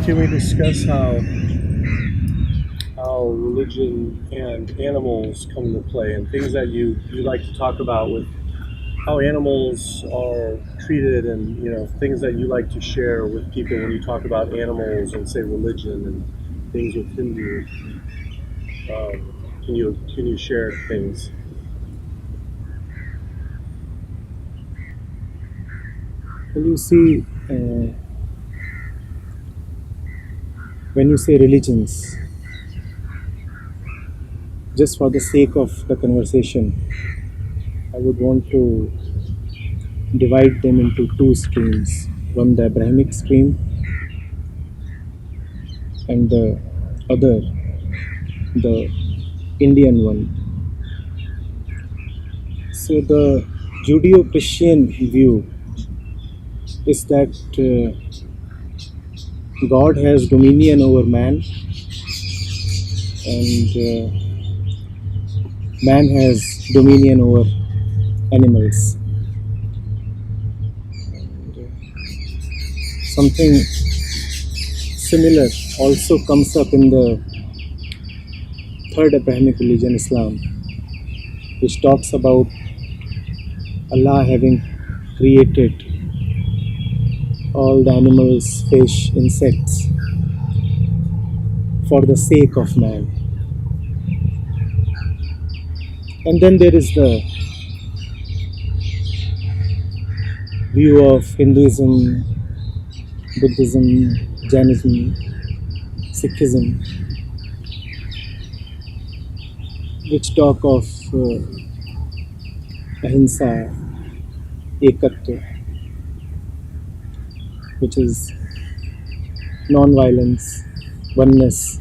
can we discuss how religion and animals come into play and things that you like to talk about with how animals are treated and things that you like to share with people when you talk about animals and say religion and things with Hindu. Can you share things? Well, you see, when you say religions, just for the sake of the conversation, I would want to divide them into two streams. One, the Abrahamic stream, and the other, the Indian one. So, the Judeo Christian view is that God has dominion over man, and man has dominion over animals. Something similar also comes up in the third Abrahamic religion, Islam, which talks about Allah having created all the animals, fish, insects for the sake of man. And then there is the view of Hinduism, Buddhism, Jainism, Sikhism, which talk of ahimsa, ekatva, which is non-violence, oneness.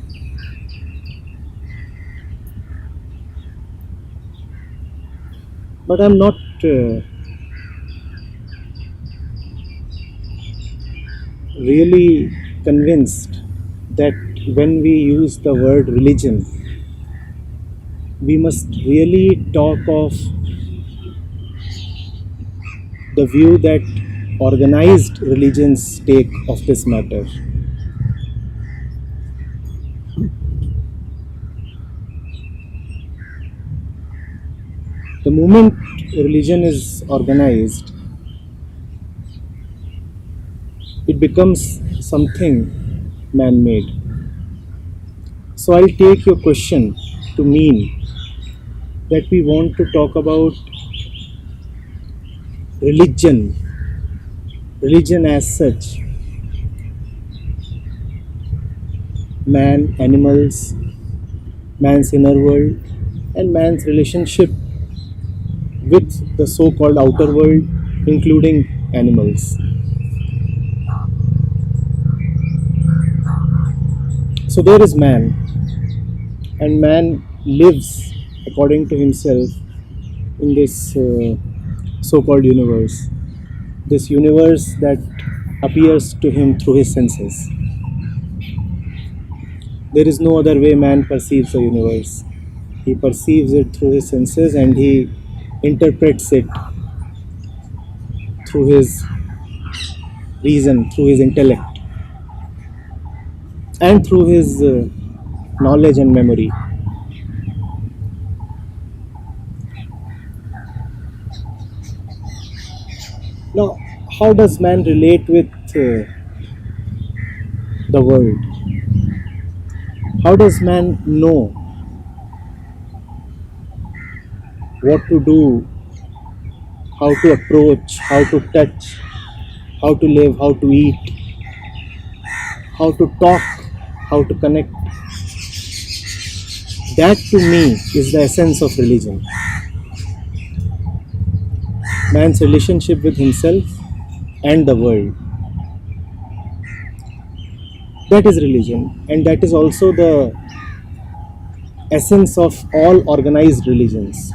But I'm not really convinced that when we use the word religion, we must really talk of the view that organized religions take of this matter. The moment religion is organized, it becomes something man-made. So I'll take your question to mean that we want to talk about religion as such, man, animals, man's inner world, and man's relationship with the so-called outer world, including animals. So there is man, and man lives according to himself in this so-called universe. This universe that appears to him through his senses. There is no other way man perceives the universe. He perceives it through his senses and he interprets it through his reason, through his intellect, and through his knowledge and memory. Now, how does man relate with the world? How does man know what to do, how to approach, how to touch, how to live, how to eat, how to talk, how to connect? That to me is the essence of religion. Man's relationship with himself and the world. That is religion, and that is also the essence of all organized religions.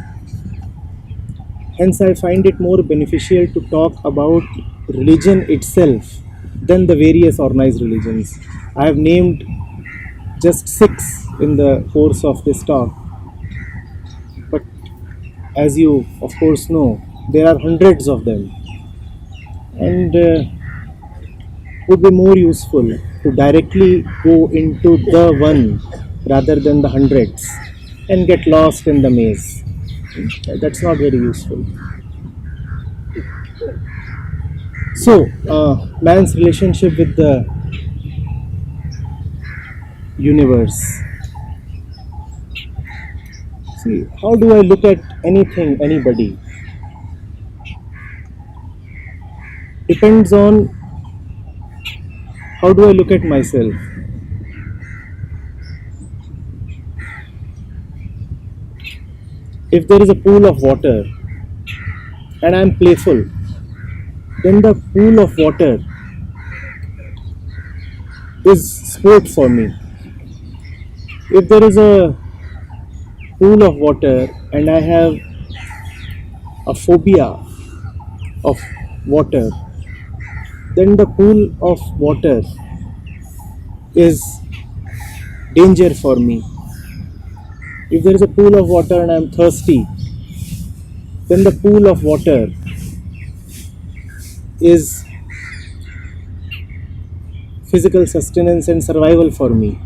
Hence, I find it more beneficial to talk about religion itself than the various organized religions. I have named just 6 in the course of this talk, but as you of course know, there are hundreds of them. And would be more useful to directly go into the one rather than the hundreds and get lost in the maze. That's not very useful. So, man's relationship with the universe. See, how do I look at anything, anybody? Depends on how do I look at myself. If there is a pool of water and I am playful, then the pool of water is sport for me. If there is a pool of water and I have a phobia of water, then the pool of water is danger for me. If there is a pool of water and I am thirsty, then the pool of water is physical sustenance and survival for me.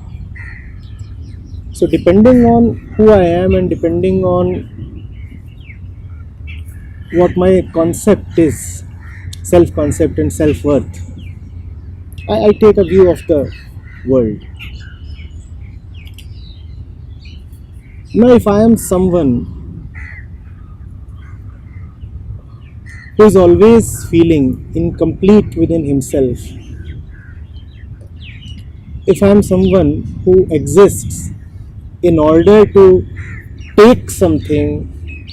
So depending on who I am and depending on what my concept is, self-concept and self-worth, I take a view of the world. Now if I am someone who is always feeling incomplete within himself, if I am someone who exists in order to take something,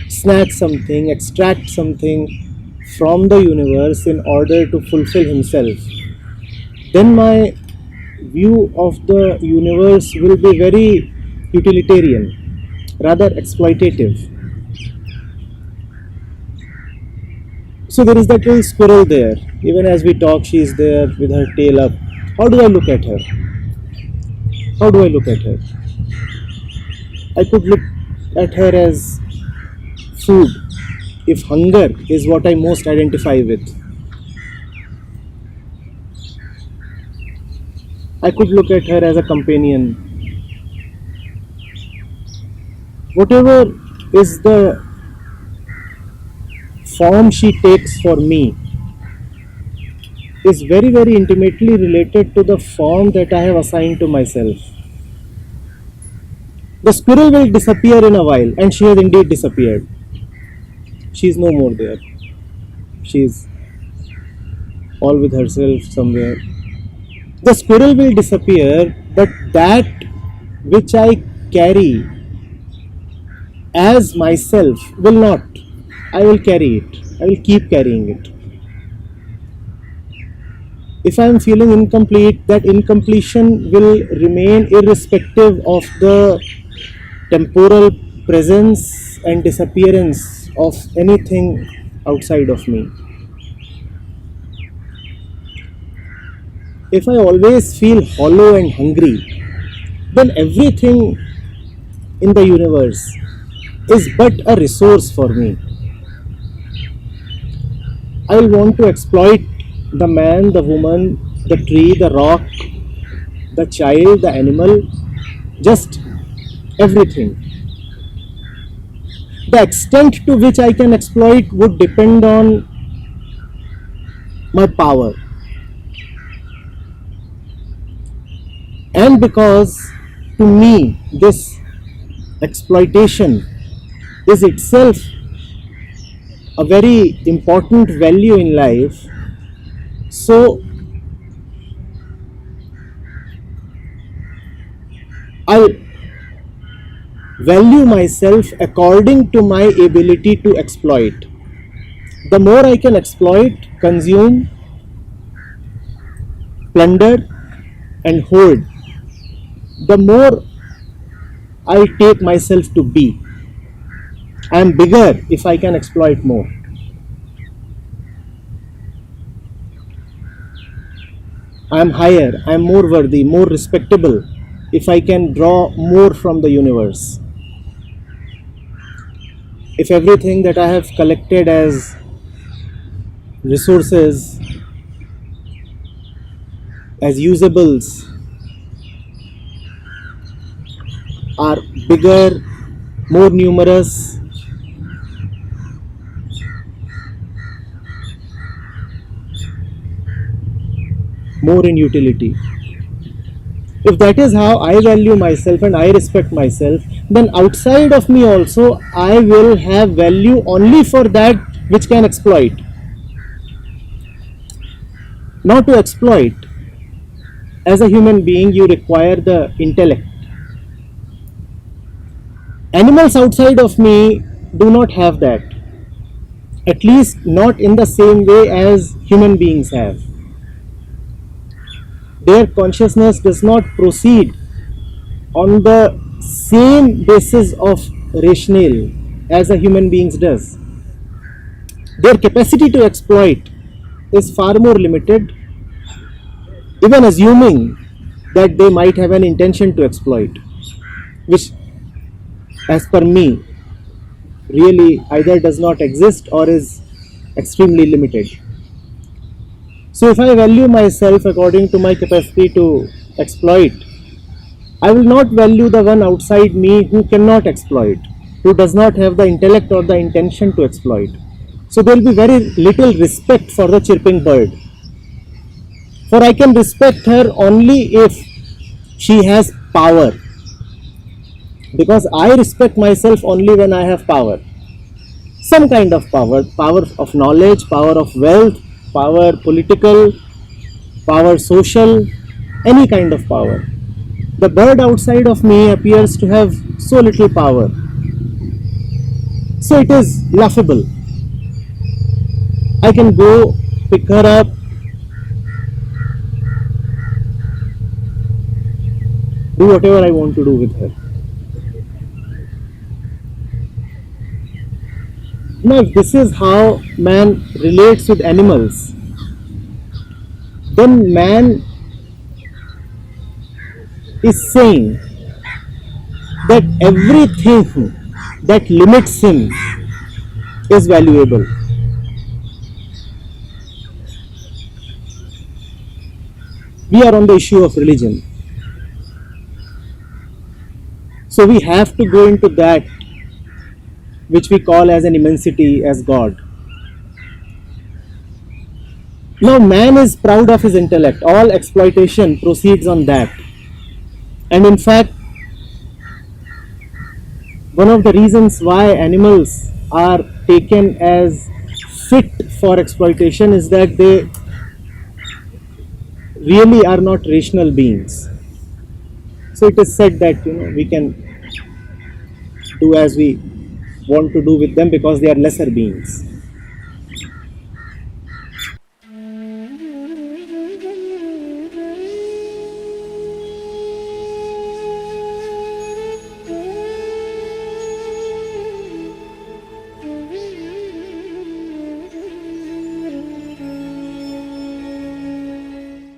snatch something, extract something from the universe in order to fulfill himself, then my view of the universe will be very utilitarian, rather exploitative. So there is that little squirrel there. Even as we talk, she is there with her tail up. How do I look at her? How do I look at her? I could look at her as food, if hunger is what I most identify with. I could look at her as a companion. Whatever is the form she takes for me is very, very intimately related to the form that I have assigned to myself. The squirrel will disappear in a while, and she has indeed disappeared. She is no more there. She is all with herself somewhere. The squirrel will disappear, but that which I carry as myself will not. I will carry it. I will keep carrying it. If I am feeling incomplete, that incompletion will remain irrespective of the temporal presence and disappearance of anything outside of me. If I always feel hollow and hungry, then everything in the universe is but a resource for me. I will want to exploit the man, the woman, the tree, the rock, the child, the animal, just everything. The extent to which I can exploit would depend on my power. And because to me this exploitation is itself a very important value in life, so I value myself according to my ability to exploit. The more I can exploit, consume, plunder and hold, the more I take myself to be. I am bigger if I can exploit more. I am higher, I am more worthy, more respectable if I can draw more from the universe. If everything that I have collected as resources as usables are bigger, more numerous, more in utility. If that is how I value myself and I respect myself, then outside of me also I will have value only for that which can exploit. Not to exploit. As a human being, you require the intellect. Animals outside of me do not have that. At least not in the same way as human beings have. Their consciousness does not proceed on the same basis of rationale as a human being's does. Their capacity to exploit is far more limited, even assuming that they might have an intention to exploit, which, as per me, really either does not exist or is extremely limited. So, if I value myself according to my capacity to exploit, I will not value the one outside me who cannot exploit, who does not have the intellect or the intention to exploit. So, there will be very little respect for the chirping bird. For I can respect her only if she has power, because I respect myself only when I have power. Some kind of power, power of knowledge, power of wealth, power political, power social, any kind of power. The bird outside of me appears to have so little power. So it is laughable. I can go pick her up, do whatever I want to do with her. Now, if this is how man relates with animals, then man is saying that everything that limits him is valuable. We are on the issue of religion. So we have to go into that which we call as an immensity, as God. Now man is proud of his intellect. All exploitation proceeds on that. And in fact, one of the reasons why animals are taken as fit for exploitation is that they really are not rational beings. So it is said that we can do as we want to do with them because they are lesser beings.